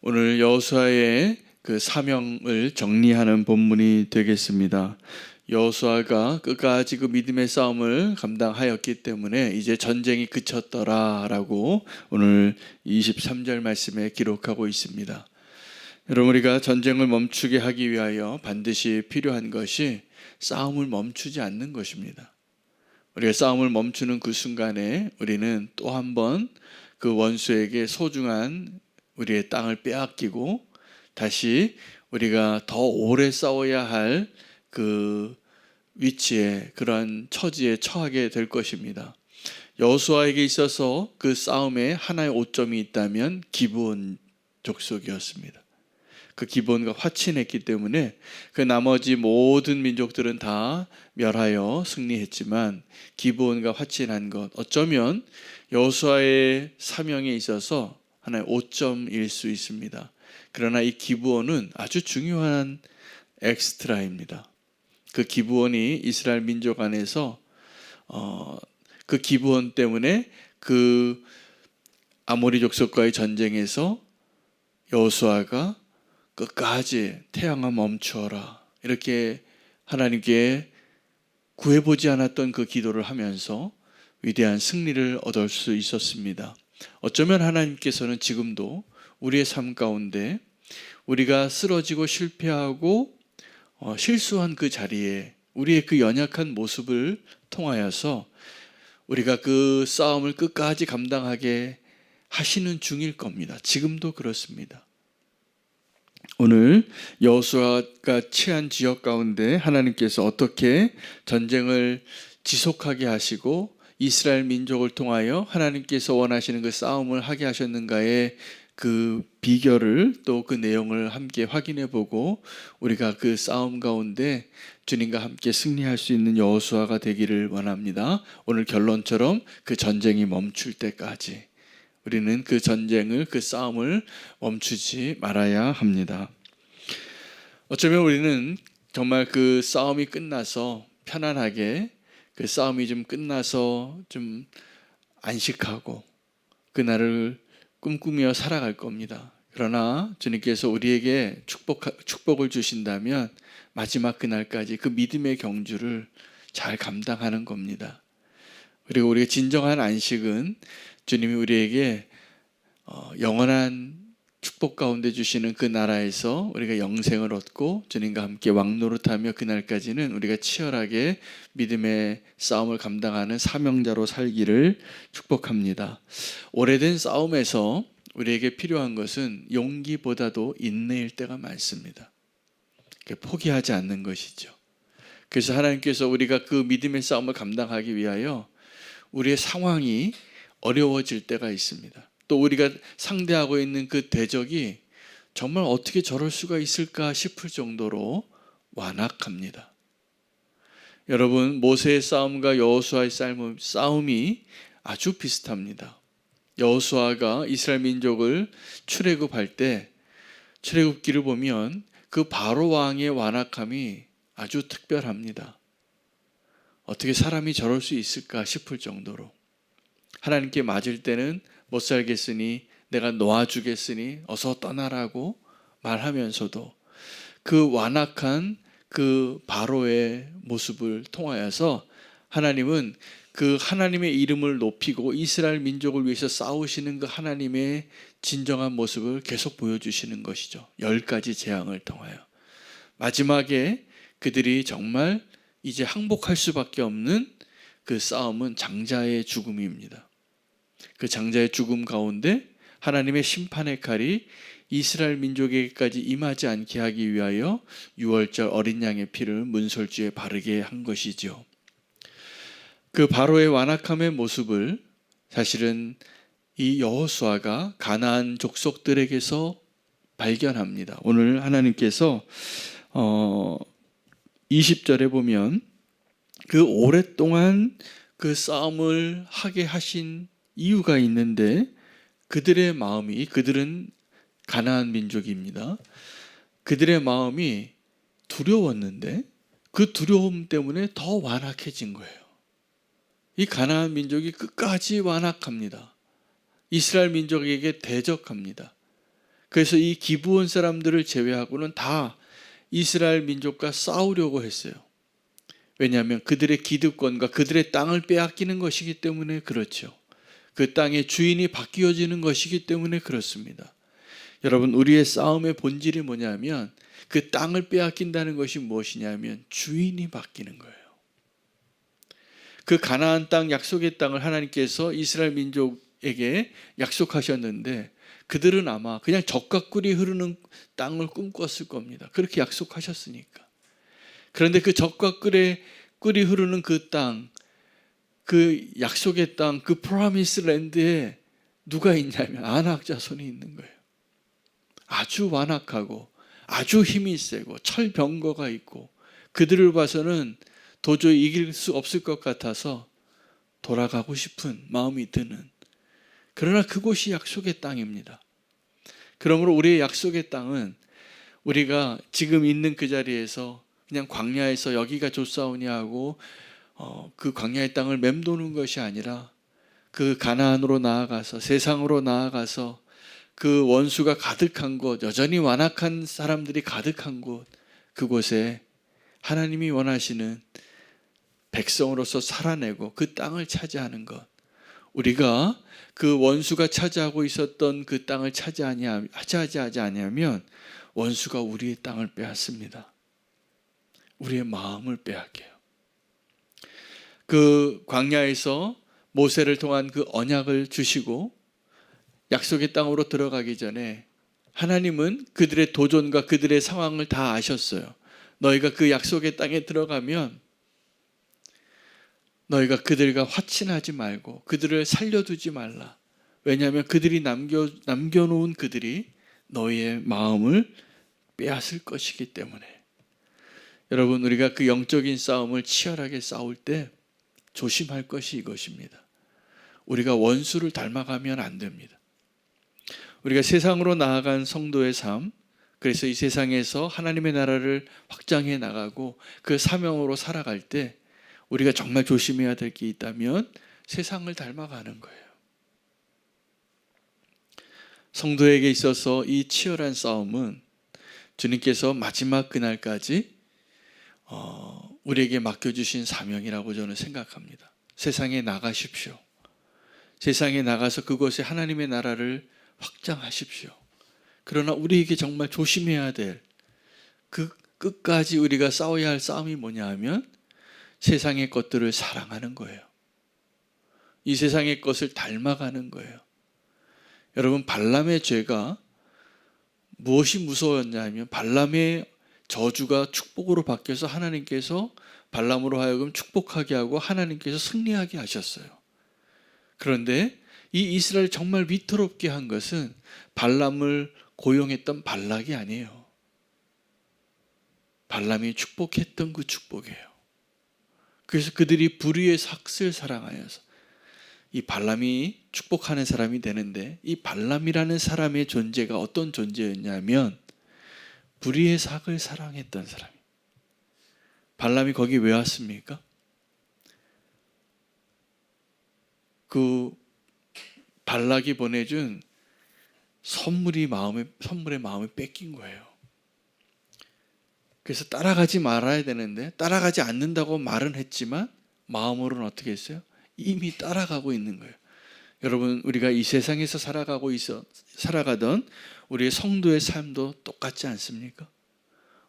오늘 여호수아의 그 사명을 정리하는 본문이 되겠습니다. 여호수아가 끝까지 그 믿음의 싸움을 감당하였기 때문에 이제 전쟁이 그쳤더라라고 오늘 23절 말씀에 기록하고 있습니다. 여러분, 우리가 전쟁을 멈추게 하기 위하여 반드시 필요한 것이 싸움을 멈추지 않는 것입니다. 우리가 싸움을 멈추는 그 순간에 우리는 또 한 번 그 원수에게 소중한 우리의 땅을 빼앗기고 다시 우리가 더 오래 싸워야 할 그 위치에, 그러한 처지에 처하게 될 것입니다. 여호수아에게 있어서 그 싸움에 하나의 오점이 있다면 기브온 족속이었습니다. 그 기브온과 화친했기 때문에 그 나머지 모든 민족들은 다 멸하여 승리했지만 기브온과 화친한 것, 어쩌면 여호수아의 사명에 있어서 하나의 오점일 수 있습니다. 그러나 이 기브온은 아주 중요한 엑스트라입니다. 그 기브온이 이스라엘 민족 안에서 그 기브온 때문에 그 아모리 족속과의 전쟁에서 여호수아가 끝까지 태양아 멈추어라, 이렇게 하나님께 구해보지 않았던 그 기도를 하면서 위대한 승리를 얻을 수 있었습니다. 어쩌면 하나님께서는 지금도 우리의 삶 가운데 우리가 쓰러지고 실패하고 실수한 그 자리에 우리의 그 연약한 모습을 통하여서 우리가 그 싸움을 끝까지 감당하게 하시는 중일 겁니다. 지금도 그렇습니다. 오늘 여호수아가 취한 지역 가운데 하나님께서 어떻게 전쟁을 지속하게 하시고 이스라엘 민족을 통하여 하나님께서 원하시는 그 싸움을 하게 하셨는가의 그 비결을, 또 그 내용을 함께 확인해 보고 우리가 그 싸움 가운데 주님과 함께 승리할 수 있는 여호수아가 되기를 원합니다. 오늘 결론처럼 그 전쟁이 멈출 때까지 우리는 그 전쟁을, 그 싸움을 멈추지 말아야 합니다. 어쩌면 우리는 정말 그 싸움이 끝나서 편안하게, 그 싸움이 좀 끝나서 좀 안식하고 그날을 꿈꾸며 살아갈 겁니다. 그러나 주님께서 우리에게 축복을 주신다면 마지막 그날까지 그 믿음의 경주를 잘 감당하는 겁니다. 그리고 우리의 진정한 안식은 주님이 우리에게 영원한 축복 가운데 주시는 그 나라에서 우리가 영생을 얻고 주님과 함께 왕노릇하며 그날까지는 우리가 치열하게 믿음의 싸움을 감당하는 사명자로 살기를 축복합니다. 오래된 싸움에서 우리에게 필요한 것은 용기보다도 인내일 때가 많습니다. 포기하지 않는 것이죠. 그래서 하나님께서 우리가 그 믿음의 싸움을 감당하기 위하여 우리의 상황이 어려워질 때가 있습니다. 또 우리가 상대하고 있는 그 대적이 정말 어떻게 저럴 수가 있을까 싶을 정도로 완악합니다. 여러분, 모세의 싸움과 여호수아의 싸움이 아주 비슷합니다. 여호수아가 이스라엘 민족을 출애굽할 때 출애굽기를 보면 그 바로 왕의 완악함이 아주 특별합니다. 어떻게 사람이 저럴 수 있을까 싶을 정도로, 하나님께 맞을 때는 못 살겠으니 내가 놓아주겠으니 어서 떠나라고 말하면서도 그 완악한 그 바로의 모습을 통하여서 하나님은 그 하나님의 이름을 높이고 이스라엘 민족을 위해서 싸우시는 그 하나님의 진정한 모습을 계속 보여주시는 것이죠. 10가지 재앙을 통하여 마지막에 그들이 정말 이제 항복할 수밖에 없는 그 싸움은 장자의 죽음입니다. 그 장자의 죽음 가운데 하나님의 심판의 칼이 이스라엘 민족에게까지 임하지 않게 하기 위하여 유월절 어린 양의 피를 문설주에 바르게 한 것이죠. 그 바로의 완악함의 모습을 사실은 이 여호수아가 가나안 족속들에게서 발견합니다. 오늘 하나님께서 20절에 보면 그 오랫동안 그 싸움을 하게 하신 이유가 있는데, 그들의 마음이, 그들은 가나안 민족입니다. 그들의 마음이 두려웠는데 그 두려움 때문에 더 완악해진 거예요. 이 가나안 민족이 끝까지 완악합니다. 이스라엘 민족에게 대적합니다. 그래서 이 기브온 사람들을 제외하고는 다 이스라엘 민족과 싸우려고 했어요. 왜냐하면 그들의 기득권과 그들의 땅을 빼앗기는 것이기 때문에 그렇죠. 그 땅의 주인이 바뀌어지는 것이기 때문에 그렇습니다. 여러분, 우리의 싸움의 본질이 뭐냐면 그 땅을 빼앗긴다는 것이 무엇이냐면 주인이 바뀌는 거예요. 그 가나안 땅, 약속의 땅을 하나님께서 이스라엘 민족에게 약속하셨는데 그들은 아마 그냥 젖과 꿀이 흐르는 땅을 꿈꿨을 겁니다. 그렇게 약속하셨으니까. 그런데 그 젖과 꿀이 흐르는 그 땅, 그 약속의 땅, 그 프로미스 랜드에 누가 있냐면 아낙 자손이 있는 거예요. 아주 완악하고 아주 힘이 세고 철병거가 있고 그들을 봐서는 도저히 이길 수 없을 것 같아서 돌아가고 싶은 마음이 드는, 그러나 그곳이 약속의 땅입니다. 그러므로 우리의 약속의 땅은 우리가 지금 있는 그 자리에서 그냥 광야에서 여기가 좋사오냐 하고 그 광야의 땅을 맴도는 것이 아니라 그 가나안으로 나아가서, 세상으로 나아가서 그 원수가 가득한 곳, 여전히 완악한 사람들이 가득한 곳, 그곳에 하나님이 원하시는 백성으로서 살아내고 그 땅을 차지하는 것, 우리가 그 원수가 차지하고 있었던 그 땅을 차지하지 아니하면 원수가 우리의 땅을 빼앗습니다. 우리의 마음을 빼앗겨요. 그 광야에서 모세를 통한 그 언약을 주시고 약속의 땅으로 들어가기 전에 하나님은 그들의 도전과 그들의 상황을 다 아셨어요. 너희가 그 약속의 땅에 들어가면 너희가 그들과 화친하지 말고 그들을 살려두지 말라. 왜냐하면 그들이 남겨놓은 그들이 너희의 마음을 빼앗을 것이기 때문에. 여러분, 우리가 그 영적인 싸움을 치열하게 싸울 때 조심할 것이 이것입니다. 우리가 원수를 닮아가면 안 됩니다. 우리가 세상으로 나아간 성도의 삶, 그래서 이 세상에서 하나님의 나라를 확장해 나가고 그 사명으로 살아갈 때 우리가 정말 조심해야 될 게 있다면 세상을 닮아가는 거예요. 성도에게 있어서 이 치열한 싸움은 주님께서 마지막 그날까지 우리에게 맡겨주신 사명이라고 저는 생각합니다. 세상에 나가십시오. 세상에 나가서 그곳에 하나님의 나라를 확장하십시오. 그러나 우리에게 정말 조심해야 될 그 끝까지 우리가 싸워야 할 싸움이 뭐냐 하면 세상의 것들을 사랑하는 거예요. 이 세상의 것을 닮아가는 거예요. 여러분, 발람의 죄가 무엇이 무서웠냐 하면 발람의 저주가 축복으로 바뀌어서 하나님께서 발람으로 하여금 축복하게 하고 하나님께서 승리하게 하셨어요. 그런데 이 이스라엘 정말 위태롭게 한 것은 발람을 고용했던 발락이 아니에요. 발람이 축복했던 그 축복이에요. 그래서 그들이 불의의 삭슬 사랑하여서 이 발람이 축복하는 사람이 되는데, 이 발람이라는 사람의 존재가 어떤 존재였냐면 불의의 삭을 사랑했던 사람이. 발람이 거기 왜 왔습니까? 그 발락이 보내준 선물의 마음이 뺏긴 거예요. 그래서 따라가지 말아야 되는데 따라가지 않는다고 말은 했지만 마음으로는 어떻게 했어요? 이미 따라가고 있는 거예요. 여러분, 우리가 이 세상에서 살아가던 우리의 성도의 삶도 똑같지 않습니까?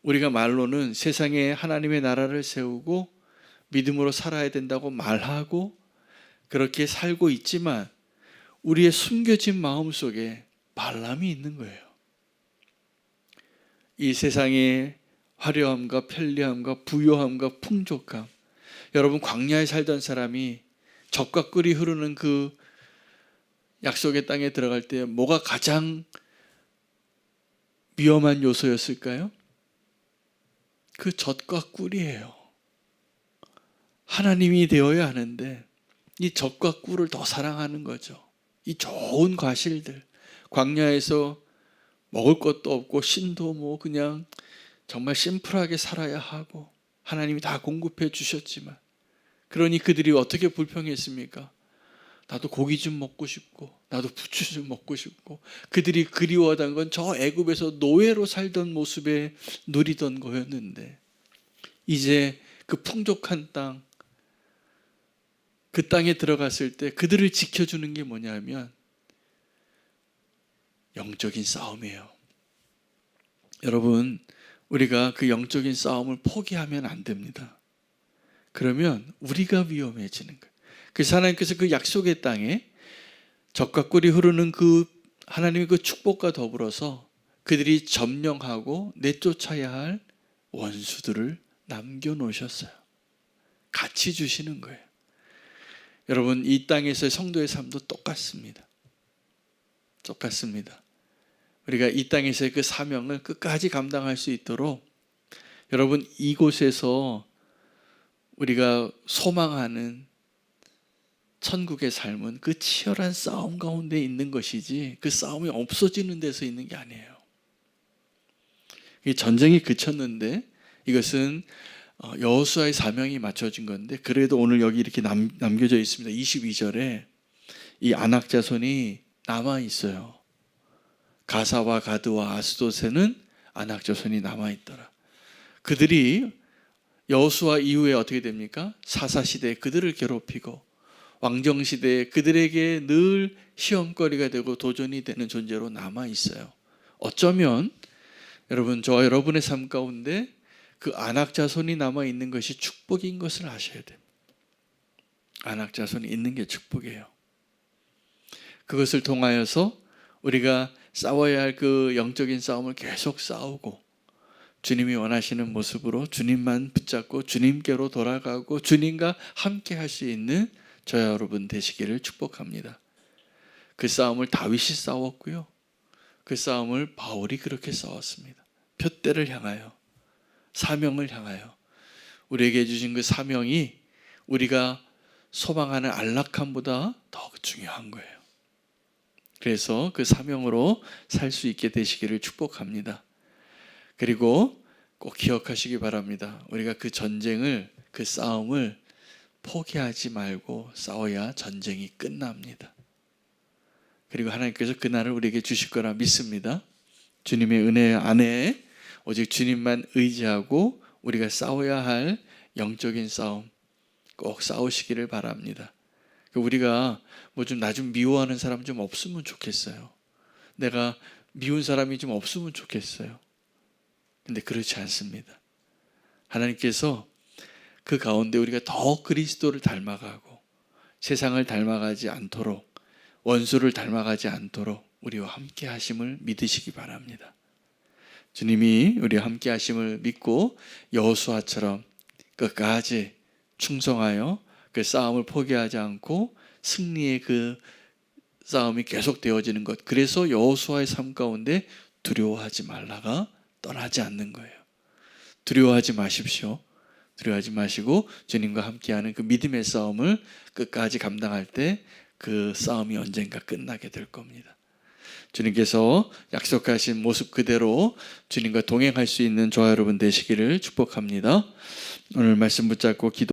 우리가 말로는 세상에 하나님의 나라를 세우고 믿음으로 살아야 된다고 말하고 그렇게 살고 있지만 우리의 숨겨진 마음속에 발람이 있는 거예요. 이 세상의 화려함과 편리함과 부요함과 풍족함, 여러분, 광야에 살던 사람이 젖과 꿀이 흐르는 그 약속의 땅에 들어갈 때 뭐가 가장 위험한 요소였을까요? 그 젖과 꿀이에요. 하나님이 되어야 하는데 이 젖과 꿀을 더 사랑하는 거죠. 이 좋은 과실들, 광야에서 먹을 것도 없고 신도 뭐 그냥 정말 심플하게 살아야 하고 하나님이 다 공급해 주셨지만, 그러니 그들이 어떻게 불평했습니까? 나도 고기 좀 먹고 싶고 나도 부추 좀 먹고 싶고 그들이 그리워하던 건 저 애굽에서 노예로 살던 모습에 누리던 거였는데 이제 그 풍족한 땅, 그 땅에 들어갔을 때 그들을 지켜주는 게 뭐냐면 영적인 싸움이에요. 여러분, 우리가 그 영적인 싸움을 포기하면 안 됩니다. 그러면 우리가 위험해지는 거예요. 그래서 하나님께서 그 약속의 땅에 젖과 꿀이 흐르는 그 하나님의 그 축복과 더불어서 그들이 점령하고 내쫓아야 할 원수들을 남겨놓으셨어요. 같이 주시는 거예요. 여러분, 이 땅에서의 성도의 삶도 똑같습니다. 똑같습니다. 우리가 이 땅에서의 그 사명을 끝까지 감당할 수 있도록 여러분, 이곳에서 우리가 소망하는 천국의 삶은 그 치열한 싸움 가운데 있는 것이지 그 싸움이 없어지는 데서 있는 게 아니에요. 이 전쟁이 그쳤는데 이것은 여호수아의 사명이 맞춰진 건데 그래도 오늘 여기 이렇게 남겨져 있습니다. 22절에 이 아낙 자손이 남아 있어요. 가사와 가드와 아스도세는 아낙 자손이 남아 있더라. 그들이 여호수아 이후에 어떻게 됩니까? 사사 시대에 그들을 괴롭히고 왕정 시대에 그들에게 늘 시험거리가 되고 도전이 되는 존재로 남아 있어요. 어쩌면 여러분, 저와 여러분의 삶 가운데 그 아낙 자손이 남아 있는 것이 축복인 것을 아셔야 돼요. 아낙 자손이 있는 게 축복이에요. 그것을 통하여서 우리가 싸워야 할 그 영적인 싸움을 계속 싸우고 주님이 원하시는 모습으로 주님만 붙잡고 주님께로 돌아가고 주님과 함께 할 수 있는 저와 여러분 되시기를 축복합니다. 그 싸움을 다윗이 싸웠고요. 그 싸움을 바울이 그렇게 싸웠습니다. 표대를 향하여, 사명을 향하여. 우리에게 주신 그 사명이 우리가 소망하는 안락함보다 더 중요한 거예요. 그래서 그 사명으로 살 수 있게 되시기를 축복합니다. 그리고 꼭 기억하시기 바랍니다. 우리가 그 전쟁을, 그 싸움을 포기하지 말고 싸워야 전쟁이 끝납니다. 그리고 하나님께서 그날을 우리에게 주실 거라 믿습니다. 주님의 은혜 안에 오직 주님만 의지하고 우리가 싸워야 할 영적인 싸움 꼭 싸우시기를 바랍니다. 우리가 뭐 좀 나 좀 미워하는 사람 좀 없으면 좋겠어요. 내가 미운 사람이 좀 없으면 좋겠어요. 근데 그렇지 않습니다. 하나님께서 그 가운데 우리가 더 그리스도를 닮아가고 세상을 닮아가지 않도록 원수를 닮아가지 않도록 우리와 함께 하심을 믿으시기 바랍니다. 주님이 우리와 함께 하심을 믿고 여호수아처럼 끝까지 충성하여 그 싸움을 포기하지 않고 승리의 그 싸움이 계속 되어지는 것. 그래서 여호수아의 삶 가운데 두려워하지 말라가 떠나지 않는 거예요. 두려워하지 마십시오. 두려워하지 마시고 주님과 함께하는 그 믿음의 싸움을 끝까지 감당할 때 그 싸움이 언젠가 끝나게 될 겁니다. 주님께서 약속하신 모습 그대로 주님과 동행할 수 있는 저와 여러분 되시기를 축복합니다. 오늘 말씀 붙잡고 기도